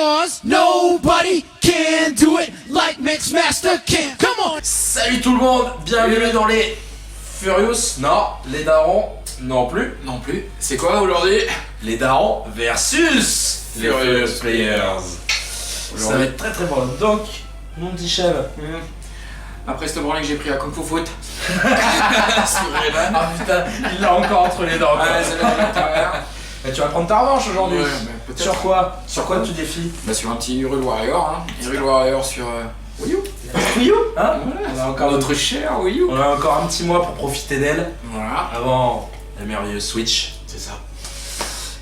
Cause nobody can do it like Mixmaster can. Come on. Salut tout le monde, bienvenue dans les Furious. Non, les darons non plus. Non plus. C'est quoi aujourd'hui? Les darons versus les Furious Players. Ça va être très très bon. Donc, mon petit chef. Après cette branlée que j'ai pris à Kung Fu Foot. Ah putain, il l'a encore entre les dents. Ouais, c'est l'intérieur. Mais tu vas prendre ta revanche aujourd'hui. Ouais, mais peut-être. Sur quoi? Sur quoi tu défies? Bah sur un petit Hyrule Warrior, hein. Hyrule Warrior sur Wii U. Wii U, hein? Voilà, On a encore notre cher Wii U. On a encore un petit mois pour profiter d'elle Voilà. avant la merveilleuse Switch. C'est ça.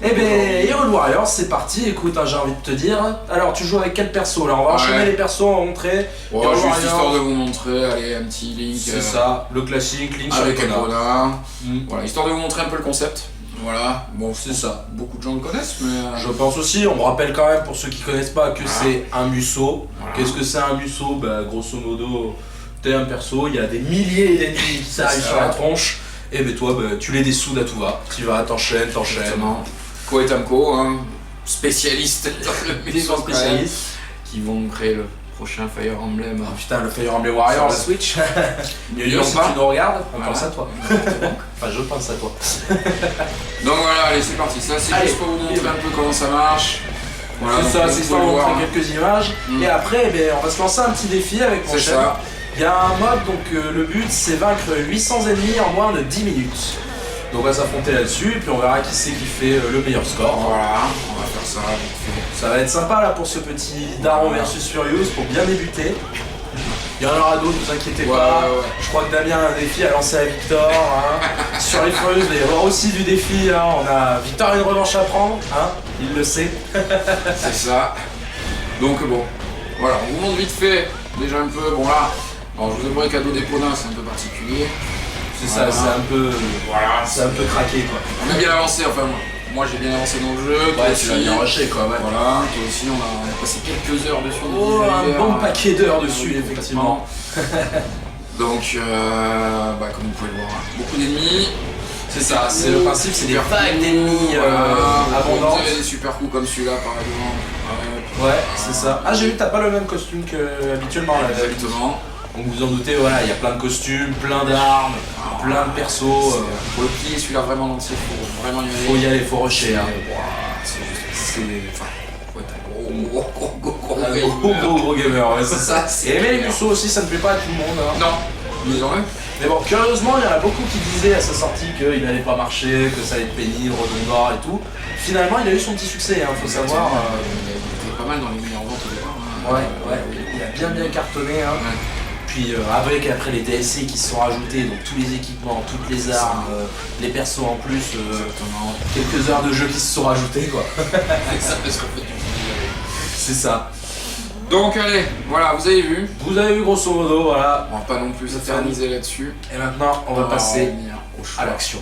Eh ben, Hyrule Warriors, c'est parti. Écoute, hein, j'ai envie de te dire. Alors, tu joues avec quel perso là? On va enchaîner les persos, on va montrer. Ouais, Hyrule juste Warriors. histoire de vous montrer, allez, un petit Link. C'est ça, le classique, Link Avec sur Epona. Epona. Mm. Voilà, histoire de vous montrer un peu le concept. Voilà. Bon, C'est ça. beaucoup de gens le connaissent, mais. Je pense aussi, on me rappelle quand même pour ceux qui connaissent pas que c'est un Musou. Voilà. Qu'est-ce que c'est un Musou? Bah, grosso modo, t'es un perso, il y a des milliers d'ennemis qui s'arrivent sur la tronche. Et ben toi, bah, tu les dessoudes à tout va. Tu vas, t'enchaînes. Exactement. Ko et Tamko, hein, spécialistes dans le Ils sont spécialistes. qui vont créer le prochain Fire Emblem. Ah putain, le Fire Emblem Warriors, Sur la Switch. Mieux si tu nous regardes, on Voilà. pense à toi. Enfin, je pense à toi. Donc voilà, allez, c'est parti. Ça, c'est Allez. juste pour vous montrer un peu comment ça marche. Voilà, C'est donc, ça, vous c'est pouvez histoire de le voir, montrer hein. quelques images. Mm. Et après, eh ben, on va se lancer un petit défi avec mon C'est chef. ça. Il y a un mode, donc le but c'est vaincre 800 ennemis en moins de 10 minutes. Donc on va s'affronter là-dessus, et puis on verra qui c'est qui fait le meilleur score. Voilà, on va faire ça vite fait. Ça va être sympa là pour ce petit Daron versus Furious pour bien débuter. Il y en aura d'autres, vous inquiétez pas. Ouais. Je crois que Damien a un défi à lancer à Victor. Hein. Sur les Furious, il va y avoir aussi du défi. Hein. On a Victor a une revanche à prendre, hein. Il le sait. C'est ça. Donc bon, voilà, on vous montre vite fait déjà un peu. Bon là, alors je vous avouerai cadeau d'Epona, c'est un peu particulier. C'est Voilà. ça, c'est un peu. Voilà, C'est un peu craqué quoi. on a bien avancé, enfin moi j'ai bien avancé dans le jeu. toi Ouais, aussi. tu l'as bien rushé quoi, ouais. Voilà, toi aussi on a passé quelques heures dessus. on a Oh, dit, un bon hier, paquet d'heures dessus, effectivement. Donc, bah, comme vous pouvez le voir, beaucoup d'ennemis. C'est ça, c'est le principe, c'est des vagues d'ennemis abondants. Vous avez des super coups comme celui-là par exemple. Ouais, c'est ça. Ah, j'ai vu, t'as pas le même costume qu'habituellement là. Exactement. Donc vous en doutez, voilà, il y a plein de costumes, plein d'armes, plein de persos. Pour le pied, celui-là vraiment l'entier, faut vraiment y aller. Faut y aller, faut rusher. Hein. C'est juste. Enfin, faut être un gros Un gros gamer, ouais, c'est ça. C'est Et aimer les clair. Musou aussi, ça ne plaît pas à tout le monde. Hein. Non, disons-le. Mais bon, curieusement, il y en a beaucoup qui disaient à sa sortie qu'il n'allait pas marcher, que ça allait être pénible, redondant et tout. Finalement, il a eu son petit succès, hein, faut savoir. Il était pas mal dans les meilleures ventes au départ. Hein. Ouais, il a bien cartonné. Hein. Ouais. Puis après les DLC qui se sont rajoutés, donc tous les équipements, toutes les armes, les persos en plus, Exactement. quelques heures de jeu qui se sont rajoutées quoi. C'est ça, parce qu'en fait, C'est ça. donc allez, voilà, vous avez vu. Vous avez vu grosso modo, voilà. On va pas non plus s'éterniser là-dessus. Et maintenant on va passer revenir au choix. à l'action.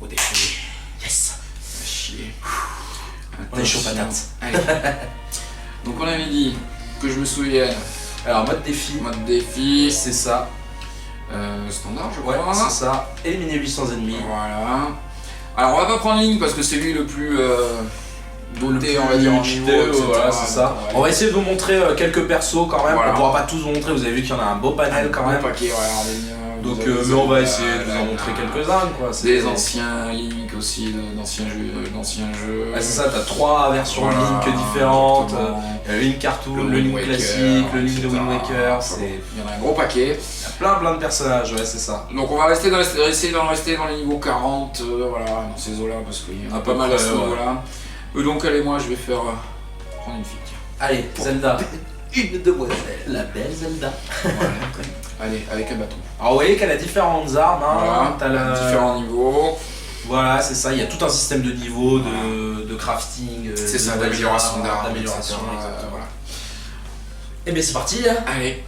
Au défilé. Yes. Chier. On est chaud Attention. patate. Allez. Donc on avait dit que je me souvienne. Alors mode défi, Mode défi. c'est ça. Standard, je Ouais, crois. c'est ça. Éliminer 800 ennemis. Voilà. Alors on va pas prendre Link parce que c'est lui le plus doté, on va dire, en niveau. etc. Voilà, c'est ça. Ouais. On va essayer de vous montrer quelques persos quand même. Voilà. On pourra pas tous vous montrer, vous avez vu qu'il y en a un beau panel quand Un même. paquet, voilà, les miens, Donc, vous avez mais on va Zelda, essayer de vous en montrer quelques-uns quoi. C'est- Des anciens Link aussi, d'anciens jeux. Ah, c'est ça, t'as 3 versions Voilà, de Link différentes. exactement. Le Link Cartoon, Le le Wind Link Waker, classique, le Link de etc. Wind Waker, c'est... Il y en a un gros paquet. Il y a plein de personnages, ouais, c'est ça. Donc on va essayer d'en rester dans les niveaux 40, voilà, dans ces eaux-là, parce qu'il y en a À pas peu mal à près, ce ouais. niveau-là. Donc allez, moi je vais faire prendre une fille. Tiens. Allez, Zelda. Une demoiselle. La belle Zelda. Voilà. Allez, avec un bâton. Alors vous voyez qu'elle a différentes armes, hein. Voilà, T'as la... différents niveaux. Voilà, c'est ça, il y a tout un système de niveaux, de crafting, C'est ça, de d'amélioration d'armes, d'amélioration, etc. exactement. Voilà. Et bien c'est parti, hein. Allez.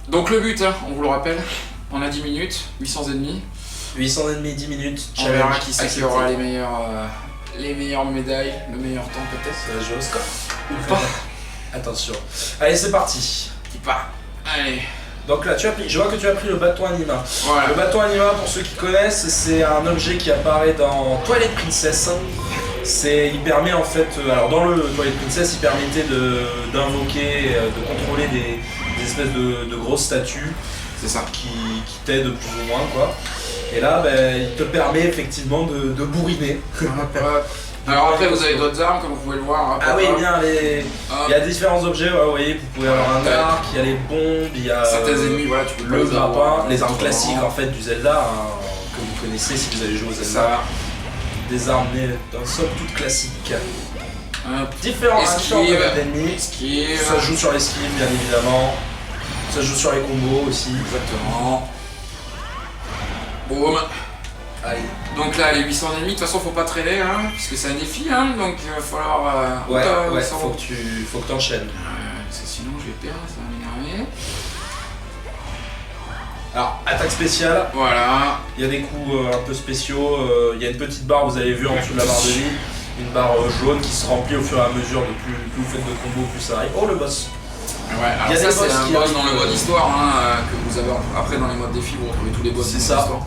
Donc le but, hein, on vous le rappelle, on a 10 minutes, 800 ennemis. 800 ennemis, 10 minutes, On verra challenge qui c'est qui accepté. aura les meilleures médailles, le meilleur temps peut-être. Ça va jouer au score. Ou pas. Attention. Allez, c'est parti. Qui part. Allez. Donc là, je vois que tu as pris le bâton anima. Voilà. Le bâton anima, pour ceux qui connaissent, c'est un objet qui apparaît dans Twilight Princess. Il permet en fait, alors dans le Twilight Princess, il permettait d'invoquer, de contrôler des espèces de grosses statues C'est ça. qui t'aident plus ou moins quoi. Et là, il te permet effectivement de bourriner. Alors après vous avez d'autres armes comme vous pouvez le voir. Ah oui, bien, il y a différents objets, ouais, vous voyez, vous pouvez avoir un arc, il y a les bombes, il y a certains ennemis, voilà, tu peux le pas les avoir, grappin, les armes autrement. classiques en fait du Zelda, hein, que vous connaissez si vous avez joué au C'est Zelda. ça. Des armes d'un somme toute classique. Hop. Différents Esquive. d'ennemis. Esquive. Ça se joue sur l'esquive bien évidemment. Ça se joue sur les combos aussi. Exactement. Boum. Allez. Donc là, les 800 ennemis, de toute façon, faut pas traîner, hein, puisque c'est un défi, hein, donc il va falloir. Ouais, ouais, faut que t'enchaînes. parce que sinon, je vais perdre, ça va m'énerver. Alors, attaque spéciale, Voilà. il y a des coups un peu spéciaux. Il y a une petite barre, vous avez vu en dessous de la barre de vie, une barre jaune qui se remplit au fur et à mesure de plus vous faites de combos, plus ça arrive. Oh, le boss. Ouais, alors Il y a ça, des c'est boss un qui boss arrivent, dans le mode histoire, hein, que vous avez après dans les modes défis, vous retrouvez tous les boss. C'est dans ça. l'histoire.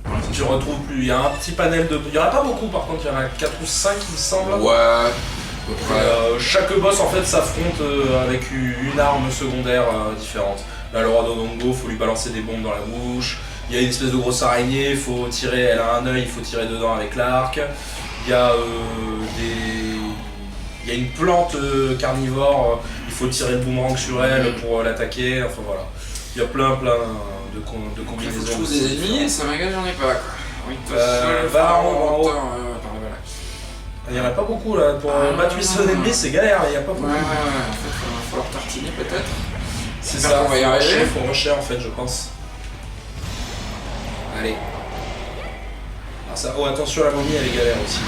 Voilà, Tu retrouves plus. Il y a un petit panel de. Il y en a pas beaucoup par contre, il y en a 4 ou 5 il me semble. Ouais. À peu Et, près. chaque boss en fait s'affronte avec une arme secondaire différente. Là le roi d'Odongo, faut lui balancer des bombes dans la bouche. Il y a une espèce de grosse araignée, faut tirer, elle a un œil, il faut tirer dedans avec l'arc. Il y a il y a une plante carnivore, il faut tirer le boomerang sur elle pour l'attaquer, enfin voilà. Il y a plein de Il faut combinaisons. que je trouve des ennemis et ça m'agace, j'en ai pas quoi. Oui, va en haut. par là. Il n'y en a pas beaucoup là, pour battre 800 ennemis c'est galère, il n'y a pas beaucoup. Ouais, en fait, il va falloir tartiner peut-être. C'est J'espère ça, qu'on va y arriver. faut rusher en fait je pense. Allez. Alors ça, oh attention la momie elle est galère aussi.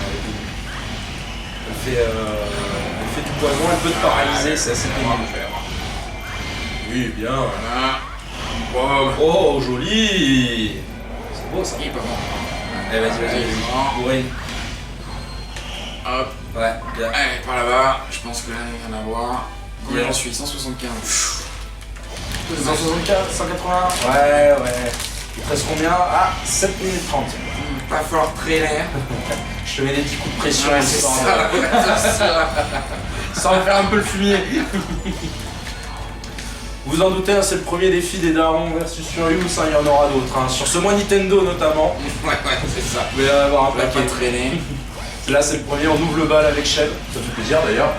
Elle fait du poison, elle peut te paralyser, c'est assez pénible. Oui bien. Voilà. Boum. Oh joli. C'est beau ça. Il est pas bon. Allez vas-y, bourrine. Hop. Ouais, bien. Allez, par là-bas. Je pense que là, il y en a à voir. Combien j'en suis 175. 175, 180. Ouais. Il te reste combien? Ah, 7 minutes 30. Pas fort traîner. Je te mets des petits coups de pression Ouais, c'est ça. Ça va faire un peu le fumier. Vous en doutez, hein, c'est le premier défi des darons versus Furious, hein, il y en aura d'autres. Hein. Sur ce mois Nintendo notamment. Ouais, c'est ça. Vous allez avoir un On va paquet. pas traîner. Là c'est le premier, on ouvre le bal avec Shed. Ça fait plaisir d'ailleurs.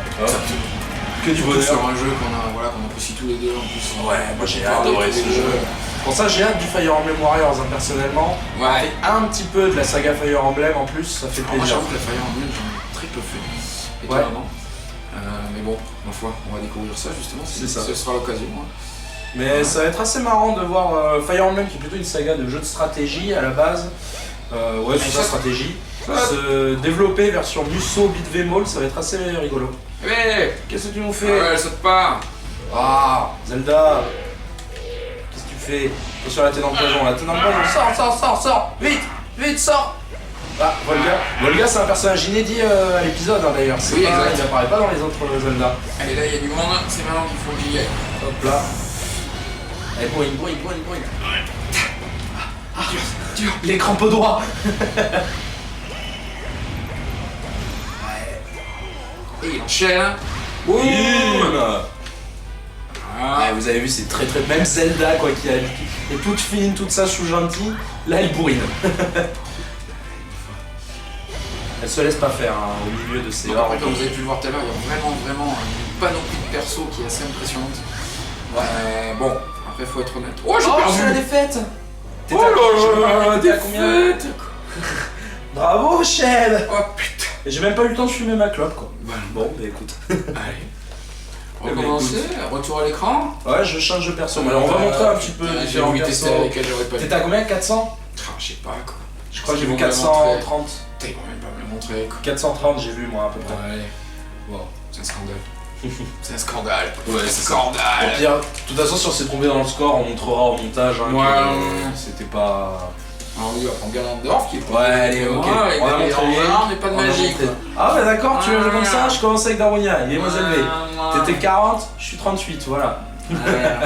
Que du Surtout bonheur. sur un jeu qu'on apprécie tous les deux en plus. Ouais, moi j'ai adoré ce jeu. Pour ça j'ai hâte du Fire Emblem Warriors hein, personnellement. Ouais. Et un petit peu de la saga Fire Emblem en plus, ça fait Alors moi plaisir. j'avoue que la Fire Emblem j'en ai très peu fait. Étonnamment. Mais bon, ma foi, on va découvrir ça justement. C'est ça. Ce sera l'occasion. Hein. Mais ça va être assez marrant de voir Fire Emblem qui est plutôt une saga de jeux de stratégie à la base. Ouais, c'est ça, stratégie. Se développer version Musso Beat'em ça va être assez rigolo. Ouais. Qu'est-ce que tu nous Ouais, fais? elle saute pas. Ah, Zelda. Qu'est-ce que tu fais? Attention là, t'es dans le poison, là, t'es dans le poison. Sors. Vite, sors. Ah, Volga c'est un personnage inédit à l'épisode hein, d'ailleurs. Oui, exact. Il apparaît pas dans les autres Zelda. Allez, là il y a du monde, c'est maintenant qu'il faut que j'y aille. Hop là. Allez, bourrine. Dur. L'écran peu droit. Et il enchaîne. Boum. Voilà. Ah. Ouais, vous avez vu, c'est très même Zelda quoi qui est toute fine, toute ça sous gentille. Là, elle bourrine. Elle se laisse pas faire hein, au milieu de ces Donc, hordes. après, comme vous avez pu le voir tout à l'heure, il y a vraiment une panoplie de perso qui est assez impressionnante. Bon, après faut être honnête. Oh, j'ai perdu. c'est la défaite. Oh là là, T'étais à combien? Bravo, Shed. Oh putain. Et j'ai même pas eu le temps de fumer ma clope quoi. Voilà. Bon, bah écoute. Allez. On va Eh ben, commencer, retour à l'écran. Ouais, je change de perso. Alors, on va montrer un petit peu les J'ai différents envie de persos. tester avec elle, j'aurais pas T'étais à combien? 400? Je sais pas quoi. Je crois que j'ai Ils vu vont me le montrer. 430. Putain, ils vont même pas me le montrer quoi. 430 j'ai vu moi à peu près. Allez. Wow. C'est un scandale. C'est un scandale. Ouais, c'est c'est un Au scandale. pire, de toute façon si on s'est trompé dans le score, on montrera au montage hein, Ouais. que c'était pas... Alors oui, on va prendre Ganondorf qui est Ouais, allez, ok. On On a montré. mais pas de On a magie montré. quoi. Ah bah d'accord, tu veux jouer comme ça, Voilà. je commence avec Darunia, il est moins élevé. Voilà. T'étais 40, je suis 38, voilà. Voilà.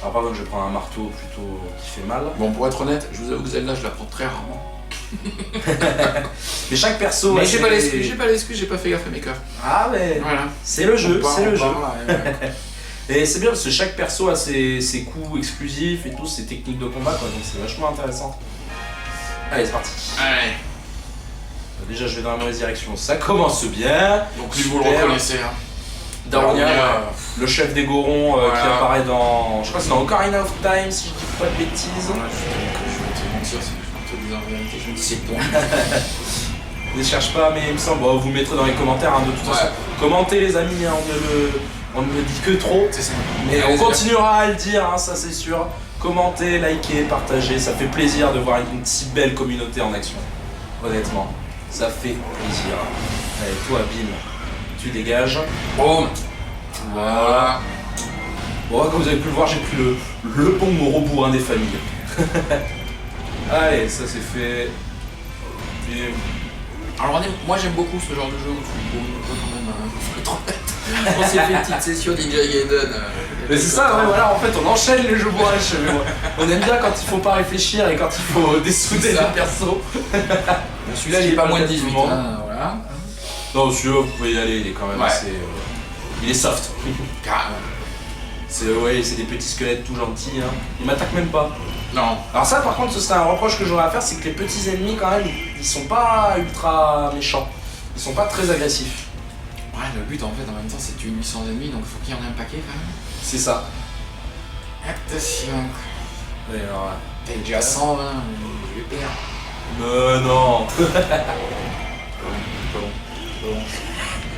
Alors par contre je vais prendre un marteau plutôt qui fait mal. Bon, pour être honnête, je vous avoue que Zelda, je la prends très rarement. Mais chaque perso. Mais a j'ai ses- pas l'excuse, j'ai pas fait gaffe à mes coffres. Ah, mais. Voilà. C'est le jeu, c'est le jeu. Voilà. Et c'est bien parce que chaque perso a ses coups exclusifs et tout, ses techniques de combat, quoi. Donc c'est vachement intéressant. Allez, c'est parti. Allez. Déjà, je vais dans la mauvaise direction. Ça commence bien. Donc lui, vous le Super. reconnaissez. Hein. Darunia, Darunia, le chef des Gorons qui voilà. apparaît dans. Je crois que c'est dans Ocarina of Time, si je dis pas de bêtises. Voilà, je vais te mentir, si je vais te dire la vérité, je ne sais pas. Ne cherche pas, mais il me semble. Bon, vous mettrez dans les commentaires, hein, de toute façon. Commentez, les amis, hein, on ne me dit que trop. C'est ça. Mais Allez, on continuera à le dire, hein, ça c'est sûr. Commentez, likez, partagez, ça fait plaisir de voir une si belle communauté en action. Honnêtement, ça fait plaisir. Allez, toi, bim, tu dégages. Boum. Voilà. Bon, comme vous avez pu le voir, j'ai pris le bon Morobour, un des familles. Allez, ça c'est fait. Bim. Alors moi j'aime beaucoup ce genre de jeu où tu quand même, faut être honnête. On s'est fait une petite session Ninja Gaiden. Mais c'est ça, ouais, voilà, en fait on enchaîne les jeux bourrés chez moi. On aime bien quand il faut pas réfléchir et quand il faut dessouder C'est ça. les persos. Celui-là il est pas moins de 18 Tout le monde. hein, voilà. Non, celui-là vous pouvez y aller, il est quand même Ouais. assez. Il est soft. Carrément. C'est ouais, c'est des petits squelettes tout gentils. Hein. Ils m'attaquent même pas. Non. Alors ça par contre ce serait un reproche que j'aurais à faire, c'est que les petits ennemis quand même, ils sont pas ultra méchants. Ils sont pas très agressifs. Ouais, le but en fait en même temps c'est de tuer 800 ennemis donc faut qu'il y en ait un paquet quand même. C'est ça. Attention. Et alors, T'es déjà à 120, je vais perdre. mais non.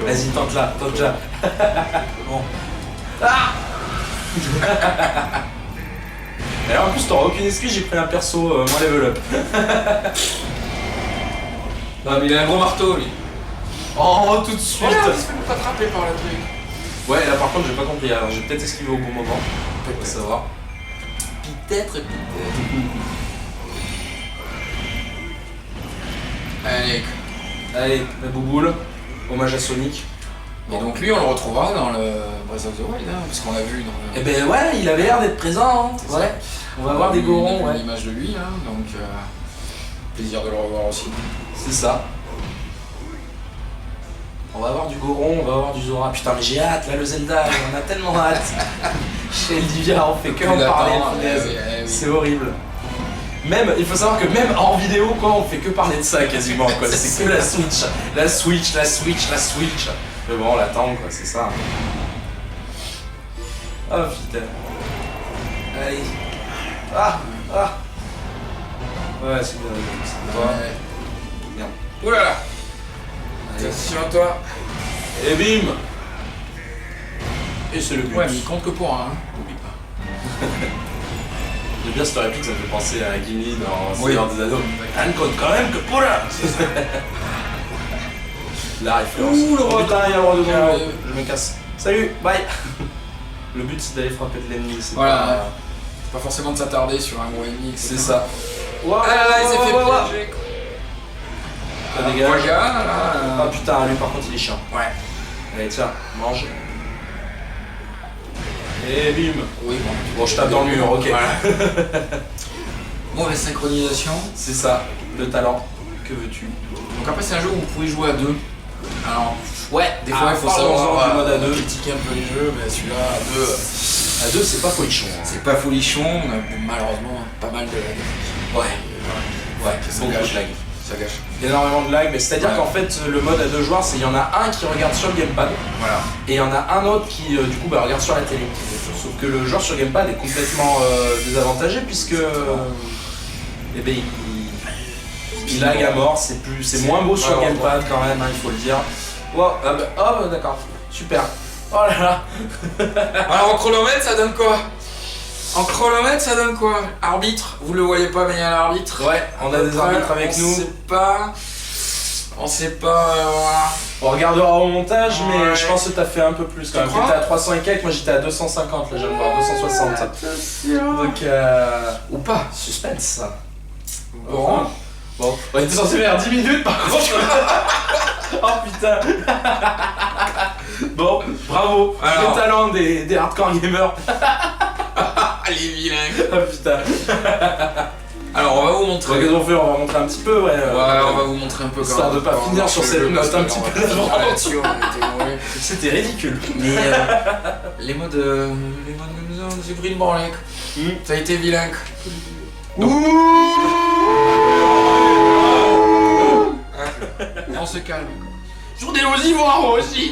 Vas-y, tente-la, tente-la. Bon. Ah. Et alors en plus t'auras aucune excuse, j'ai pris un perso moins level up. Non mais il a un gros marteau lui. Oh, tout de suite. Regarde, il se fait pas attraper par le truc. Ouais, là par contre j'ai pas compris, alors j'ai peut-être esquivé au bon moment. On va savoir. Peut-être. Allez. Allez, la bouboule, hommage à Sonic. Et donc lui on le retrouvera dans le Breath of the Wild, hein, parce qu'on l'a vu dans le... Eh ben ouais, il avait l'air d'être présent. Hein. C'est ça. Ouais. On va avoir des gorons, On a ouais. vu l'image de lui, hein, donc plaisir de le revoir aussi. C'est ça. On va avoir du Goron, on va avoir du Zora. Putain, mais j'ai hâte, là, le Zelda, on a tellement hâte. Chez Eldivia, on fait que en parler, punaise. oui. C'est horrible. Même, il faut savoir que même en vidéo, quoi, on fait que parler de ça quasiment, quoi. C'est que la Switch. La Switch, la Switch, la Switch. Mais bon, on l'attend, quoi, c'est ça. Oh putain. Allez. Ah, ah. Ouais, c'est bien, c'est bien. Ouais. Merde. Oulala. Allez. Attention à toi. Et bim. Et c'est le but. Ouais, mais il compte que pour un, hein. N'oublie pas. J'aime bien cette réplique, ça me fait penser à Gimli dans Oui. Seigneur des Anneaux. Elle ne compte quand même que pour un. La référence. Ouh, le roi. Putain, il y a le roi de Ah, Gongo. ouais. Je me casse. Salut, bye. Le but c'est d'aller frapper de l'ennemi, c'est Voilà. pas... Pas forcément de s'attarder sur un gros ennemi. C'est ça. Wow, Ah là, il s'est fait wow. piéger. Ça dégage. Regarde, Ah là. putain, lui par contre il est chiant. Ouais. Allez, tiens, mange. Et bim. Oui, bon. Bon, je tape dans le mur, ok. Voilà. Mauvaise synchronisation. C'est ça, le talent. Que veux-tu? Donc après c'est un jeu où vous pouvez jouer à deux. Alors Ouais, des fois il faut parlons-en savoir du mode à deux. critiquer un peu les jeux, mais celui-là à deux, À deux, c'est pas folichon. Hein. c'est pas folichon, on a malheureusement pas mal de lag. Ouais. Ouais, ça beaucoup gâche. de lag. Ça gâche. Énormément de lag, mais c'est-à-dire Ouais. qu'en fait, le mode à deux joueurs, c'est il y en a un qui regarde sur le gamepad Voilà. et il y en a un autre qui, du coup, regarde sur la télé. Sauf que le joueur sur gamepad est complètement désavantagé puisque eh ben, il lag à mort, c'est moins beau sur le malheureusement. gamepad quand même, hein, il faut le dire. Wow, ah bah, oh, bah, d'accord, super. Oh là là. Alors en chronomètre ça donne quoi? En chronomètre ça donne quoi? Arbitre, vous le voyez pas mais il y a l'arbitre. Ouais, on a des arbitres avec nous. On sait pas, voilà. On regardera au montage, mais Ouais. je pense que t'as fait un peu plus quand Tu même. crois T'étais à 300 et quelques, moi j'étais à 250, là je viens de voir 260. Attention. Donc, Ou pas. suspense. Bon. Bon, on était censé faire 10 minutes par contre. Oh putain. Bon, bravo. Alors. Le talent des hardcore gamers. Les vilains. Oh putain. Alors Alors on va vous Ouais, montrer. qu'est-ce qu'on fait? On va montrer un petit peu, ouais. Ouais, on va vous montrer un peu quand Histoire même. de pas comment finir sur marche cette le note un master, petit on peu va finir d'avant. là-dessus, on était mauvais. C'était ridicule. Mais les modes comme ça, j'ai pris le branlec. Ça a été vilain. On se calme. Journée aux ivoires, moi aussi.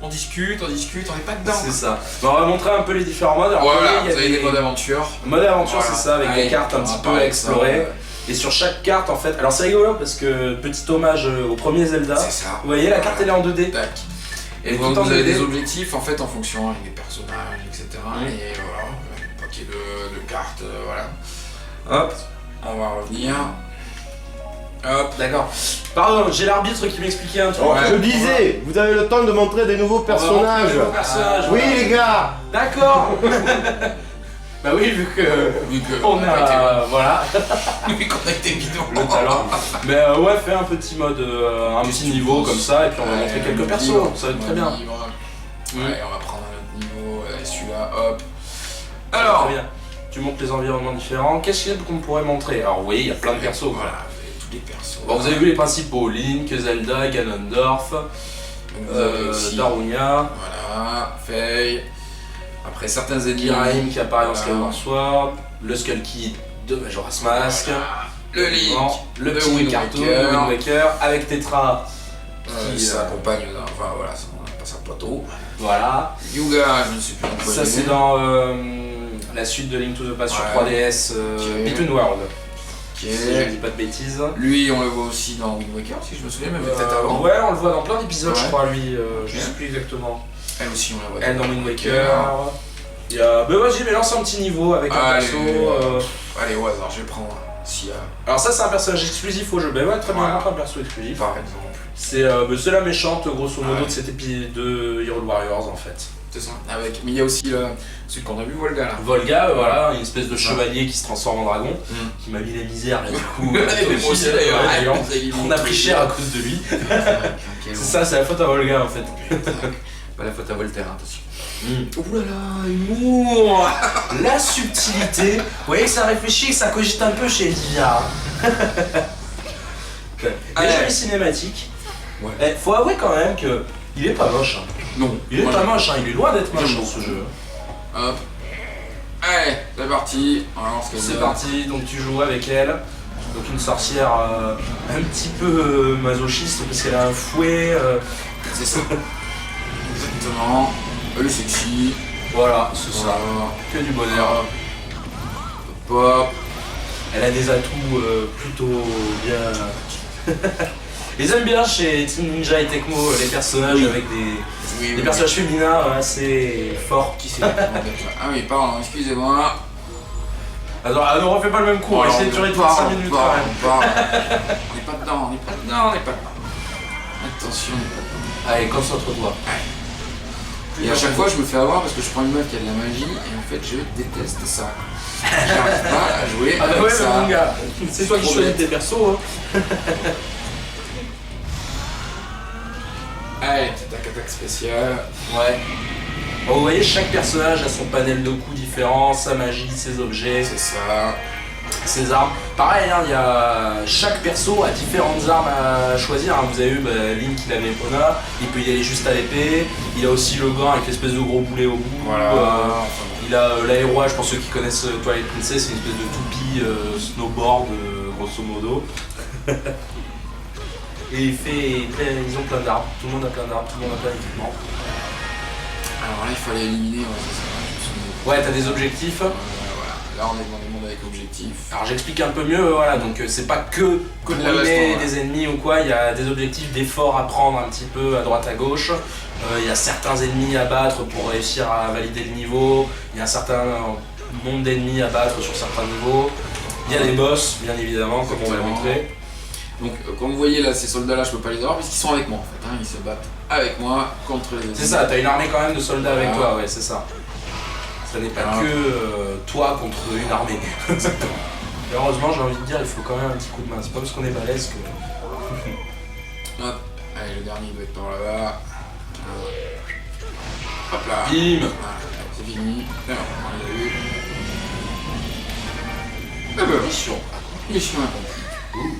On discute, on est pas dedans. C'est ça. Bon, on va montrer un peu les différents modes. Alors, Voilà, il y a vous avez des modes aventure. Mode aventure, Voilà. c'est ça, avec Allez, des cartes un on petit va peu parler à de ça, explorer. Et sur chaque carte, en fait, alors c'est rigolo parce que petit hommage au premier Zelda. C'est ça. Vous voyez, la carte elle est en 2D. Tac. Et tout vous, en vous avez 2D. des objectifs en fait en fonction avec des personnages, etc. Et voilà, un paquet de cartes, voilà. Hop, on va revenir. Hop, D'accord. Pardon, j'ai l'arbitre qui m'expliquait un truc. Ouais. Je disais, vous avez le temps de montrer des nouveaux On va montrer personnages. les nouveaux personnages, Oui voilà. les gars. D'accord. Bah oui, vu que vu que on a voilà vu qu'on a été bidon. le talent. Mais ouais, fais un petit mode, un petit niveau comme ça, et puis on va montrer quelques persos. Ça va être très bien. Ouais, on va prendre un autre niveau. Allez, celui-là, hop. Alors, Très bien. Tu montres les environnements différents. Qu'est-ce qu'il y a qu'on pourrait montrer? Alors vous voyez, il y a plein de persos. Quoi. Voilà, vous avez tous les persos. Bon, vous avez vu les principaux, Link, Zelda, Ganondorf, Vous avez aussi, Darunia, voilà, Faye. Après certains ennemis. Kiraim qui apparaît dans Voilà. Skyward Sword, le Skull Kid de Majora's Mask, Voilà. Le Link, le de petit Wind cartoon de Waker. Wind Waker, avec Tetra, qui s'accompagne, enfin voilà, on a pas sa poteau. voilà. Yuga, je ne sais plus dans quoi Ça il c'est est. dans la suite de Link to the Past sur Ouais. 3DS, Ok. Between World, Ok. si je dis pas de bêtises. Lui, on le voit aussi dans Wind Waker, si je me souviens, même peut-être avant. Ouais, on le voit dans plein d'épisodes, je Ouais. crois, lui, je Ok. sais plus exactement. Elle aussi, on la voit. Elle dans Wind Waker. Il y a... Bah vas-y, mais lance un petit niveau avec un Allez. perso. Allez, au hasard, je vais prendre s'il y a, Alors ça c'est un personnage exclusif au jeu, bah ouais, très bien, Voilà. montre un perso exclusif. par exemple. C'est la méchante grosso modo Ouais. de cet épisode de Hyrule Warriors en fait. C'est ça. Avec... Mais il y a aussi celui qu'on a vu, Volga là. Volga, voilà, une espèce de chevalier qui se transforme en dragon, qui m'a mis la misère et du coup... Ouais, mais moi aussi, d'ailleurs. ouais, d'ailleurs, Vous avez on a pris cher à cause de lui. C'est ça, c'est la faute à Volga en fait. Pas la faute à Voltaire, attention. Ouh là là, humour. La subtilité. Vous voyez que ça réfléchit, que ça cogite un peu chez Elvira. Déjà les cinématiques. Ouais. Eh, faut avouer quand même que il est pas moche. Hein. Non. Il est Moi, pas moche, hein. Il est loin d'être moche J'aime dans ce jeu. Hop. Allez, c'est parti. On va voir ce qu'elle C'est donne. parti, donc tu joues avec elle. Donc une sorcière un petit peu masochiste parce qu'elle a un fouet. C'est ça. Exactement. Elle est sexy. Voilà, c'est ça. Voilà. Que du bonheur. Hop. Elle a des atouts plutôt bien. Ils aiment bien chez Team Ninja et Tecmo les personnages Oui. avec des Oui, personnages féminins assez forts. Qui c'est Ah oui, pardon, excusez-moi. Alors, ne refais pas le même coup, on va essayer de durer 5 minutes quand même. On n'est pas dedans, on n'est pas dedans, on n'est pas dedans. Attention, on n'est pas dedans. Allez, concentre-toi. Et à chaque fois, je me fais avoir parce que je prends une meuf qui a de la magie et en fait, je déteste ça. J'arrive pas à jouer Ah bah avec ouais, ça. mais mon gars, c'est toi qui trop choisis bête. tes persos. Hein. Allez, petite attaque spéciale. Ouais. Bon, vous voyez, chaque personnage a son panel de coups différent, sa magie, ses objets, C'est ça. ses armes. Pareil, hein, il y a chaque perso a différentes armes à choisir. Hein. Vous avez eu Link, il avait Epona, il peut y aller juste à l'épée. Il a aussi le gant avec l'espèce de gros boulet au bout. Voilà. Il a l'aéroage, pour ceux qui connaissent Twilight Princess, c'est une espèce de toupie snowboard, grosso modo. Et ils ont plein d'armes, tout le monde a plein d'armes, tout le monde a plein d'équipements. Alors là, il fallait éliminer, ouais, c'est ça. Je me souviens. Ouais, t'as des objectifs. Voilà. Là, on est dans des mondes avec objectif. Alors j'explique un peu mieux, voilà, donc c'est pas que Que de la éliminer baston, ouais. des ennemis ou quoi, il y a des objectifs d'effort à prendre un petit peu à droite à gauche. Il y a certains ennemis à battre pour réussir à valider le niveau. Il y a un certain nombre d'ennemis à battre sur certains niveaux. Il y a des boss, bien évidemment, comme on l'a Exactement. montré. Donc, comme vous voyez là, ces soldats-là, je peux pas les avoir puisqu'ils sont avec moi en fait. Hein. Ils se battent avec moi contre les ennemis. C'est ça, t'as une armée quand même de soldats avec Voilà. toi, ouais, c'est ça. Ça n'est pas Voilà. que toi contre une armée. Et heureusement, j'ai envie de dire, il faut quand même un petit coup de main. C'est pas parce qu'on est balèze que. Hop. Allez, le dernier doit être par là-bas. Hop là. Bim. Voilà, c'est fini. Alors, on l'a eu. Eh ben, Mission. mission accomplie.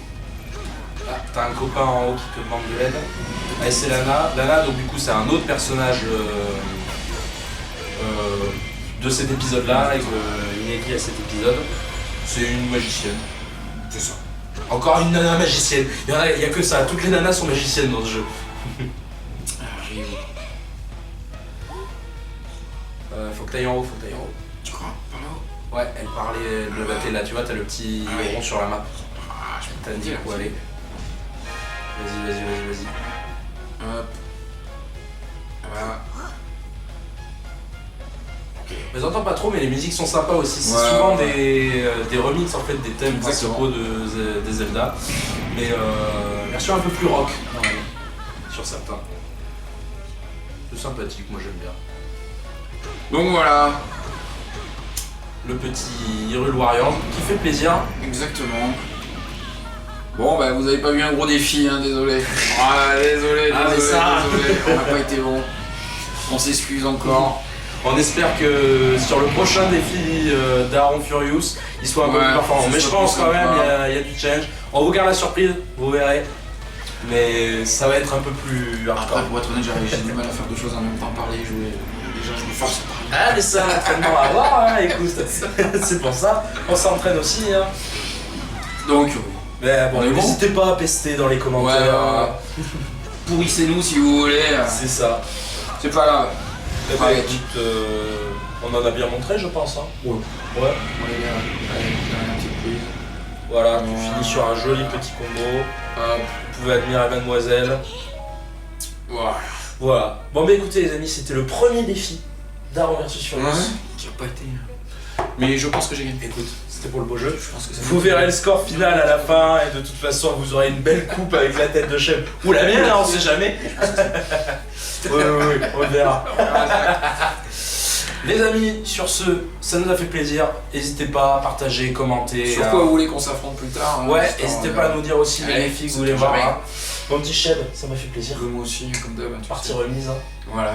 Ah, t'as un copain en haut qui te demande de l'aide. Et c'est Lana. Lana, donc du coup, c'est un autre personnage de cet épisode-là, inédit à cet épisode. C'est une magicienne. C'est ça. Encore une nana magicienne. Il y a que ça. Toutes les nanas sont magiciennes dans ce jeu. Arrive. Faut que t'ailles en haut, Tu crois? Par là-haut? Ouais, elle parlait, elle battait là. Tu vois, t'as le petit Ah oui. rond sur la map. Ah, je T'as dit où aller. Vas-y. Hop. Voilà. Ok. Je les entends pas trop, mais les musiques sont sympas aussi. C'est Ouais, souvent ouais. des remixes en fait des thèmes Exactement. principaux des Zelda, mais version un peu plus rock sur certains. C'est sympathique, moi j'aime bien. Donc voilà. Le petit Hyrule Warriors qui fait plaisir. Exactement. Bon, bah vous avez pas vu un gros défi, hein, désolé. Ah, désolé. Ah, mais ça. Désolé. On n'a pas été bon. On s'excuse encore. On espère que sur le prochain défi d'Aaron Furious, il soit un peu Ouais, plus performant. ce Mais je soit pense plus quand même, sympa. il y a du challenge. On vous garde la surprise, vous verrez. Mais ça va être un peu plus hardcore. Après, pour être honnête, j'ai du mal à faire deux choses en même temps, parler et jouer. Déjà, je me force à parler. Ah, mais c'est un entraînement à avoir, hein, écoute. C'est pour ça. On s'entraîne aussi. Hein. Donc, Mais bon, On est bon n'hésitez pas à pester dans les commentaires. pourrissez-nous si vous voulez. C'est ça. C'est pas grave. Eh ben, Ouais. écoute, on en a bien montré, je pense. Hein. Ouais. Ouais. On est bien. Allez, un petit quiz. Voilà, tu finis sur un joli petit combo. Hop. Vous pouvez admirer Mademoiselle. Voilà. Voilà. Bon, bah écoutez, les amis, c'était le premier défi d'Aaron versus Furious. Qui a pas été. Mais je pense que j'ai gagné. Écoute, c'était pour le beau jeu. Je pense que ça Vous verrez le score final à la fin et de toute façon vous aurez une belle coupe avec la tête de chef ou la mienne, hein, on sait jamais. Oui, on verra. Les amis, sur ce, ça nous a fait plaisir. N'hésitez pas à partager, commenter. Sur quoi vous voulez qu'on s'affronte plus tard. Ouais, histoire n'hésitez de- pas à nous dire aussi les Allez, défis que c'est vous voulez tout voir. jamais. Hein. Mon petit Shed, ça m'a fait plaisir. Moi aussi, comme d'hab. tu Partie sais. remise. Hein. Voilà.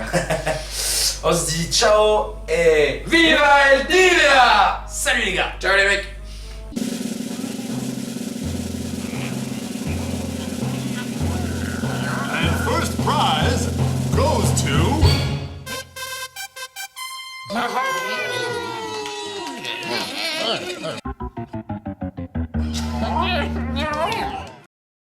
On se dit ciao et viva el Divea. Salut les gars. Ciao les mecs. And first prize